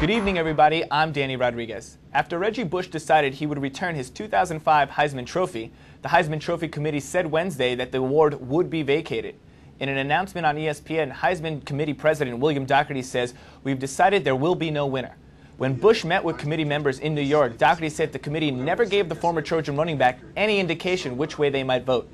Good evening, everybody. I'm Danny Rodriguez. After Reggie Bush decided he would return his 2005 Heisman Trophy, the Heisman Trophy Committee said Wednesday that the award would be vacated. In an announcement on ESPN, Heisman Committee President William Dougherty says, "We've decided there will be no winner." When Bush met with committee members in New York, Dougherty said the committee never gave the former Trojan running back any indication which way they might vote.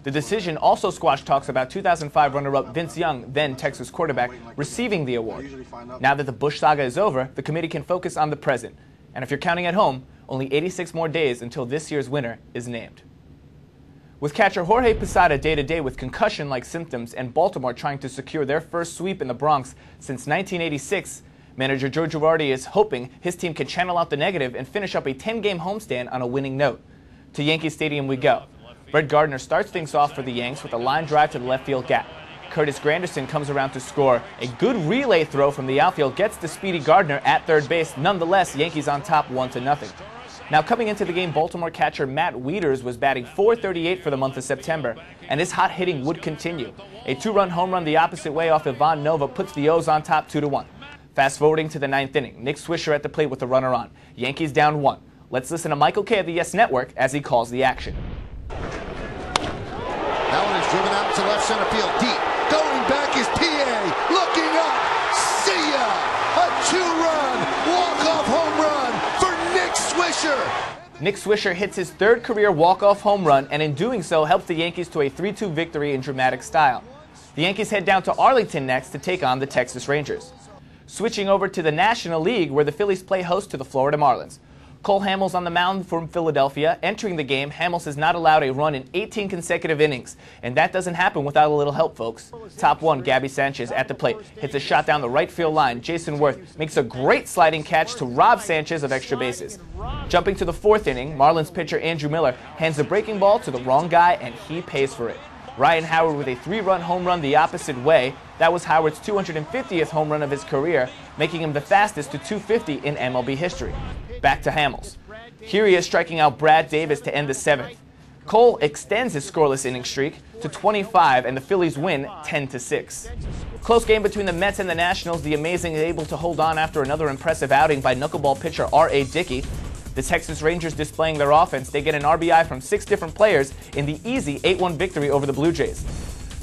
The decision also squashed talks about 2005 runner-up Vince Young, then Texas quarterback, receiving the award. Now that the Bush saga is over, the committee can focus on the present. And if you're counting at home, only 86 more days until this year's winner is named. With catcher Jorge Posada day-to-day with concussion-like symptoms and Baltimore trying to secure their first sweep in the Bronx since 1986, manager Joe Girardi is hoping his team can channel out the negative and finish up a 10-game homestand on a winning note. To Yankee Stadium we go. Brett Gardner starts things off for the Yanks with a line drive to the left field gap. Curtis Granderson comes around to score. A good relay throw from the outfield gets the speedy Gardner at third base. Nonetheless, Yankees on top 1-0. Now coming into the game, Baltimore catcher Matt Wieters was batting .438 for the month of September, and his hot hitting would continue. A two-run home run the opposite way off Ivan Nova puts the O's on top 2-1. Fast forwarding to the ninth inning, Nick Swisher at the plate with the runner on. Yankees down 1. Let's listen to Michael Kay of the Yes Network as he calls the action. That one is driven out to left center field deep. Going back is PA. Looking up. See ya! A two-run walk-off home run for Nick Swisher. Nick Swisher hits his third career walk-off home run, and in doing so helps the Yankees to a 3-2 victory in dramatic style. The Yankees head down to Arlington next to take on the Texas Rangers. Switching over to the National League, where the Phillies play host to the Florida Marlins. Cole Hamels on the mound from Philadelphia. Entering the game, Hamels has not allowed a run in 18 consecutive innings, and that doesn't happen without a little help, folks. Top one, Gabby Sanchez at the plate. Hits a shot down the right field line. Jason Worth makes a great sliding catch to rob Sanchez of extra bases. Jumping to the fourth inning, Marlins pitcher Andrew Miller hands the breaking ball to the wrong guy, and he pays for it. Ryan Howard with a 3-run home run the opposite way. That was Howard's 250th home run of his career, making him the fastest to 250 in MLB history. Back to Hamels. Here he is striking out Brad Davis to end the 7th. Cole extends his scoreless inning streak to 25, and the Phillies win 10-6. Close game between the Mets and the Nationals. The Amazing is able to hold on after another impressive outing by knuckleball pitcher R.A. Dickey. The Texas Rangers displaying their offense. They get an RBI from 6 different players in the easy 8-1 victory over the Blue Jays.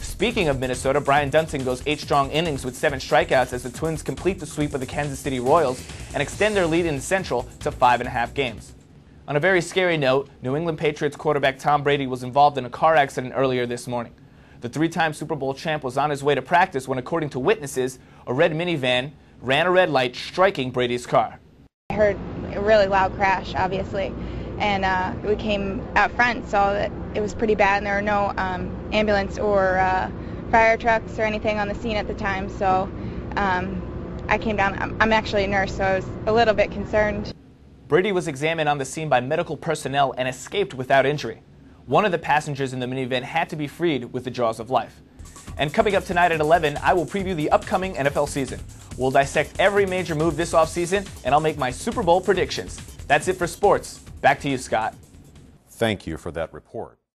Speaking of Minnesota, Brian Dunson goes 8 strong innings with 7 strikeouts as the Twins complete the sweep of the Kansas City Royals and extend their lead in the Central to 5.5 games. On a very scary note, New England Patriots quarterback Tom Brady was involved in a car accident earlier this morning. The 3-time Super Bowl champ was on his way to practice when, according to witnesses, a red minivan ran a red light, striking Brady's car. I heard a really loud crash, obviously, and we came out front, saw it was pretty bad, and there were no ambulance or fire trucks or anything on the scene at the time, so I came down. I'm actually a nurse, so I was a little bit concerned. Brady was examined on the scene by medical personnel and escaped without injury. One of the passengers in the minivan had to be freed with the jaws of life. And coming up tonight at 11, I will preview the upcoming NFL season. We'll dissect every major move this offseason, and I'll make my Super Bowl predictions. That's it for sports. Back to you, Scott. Thank you for that report.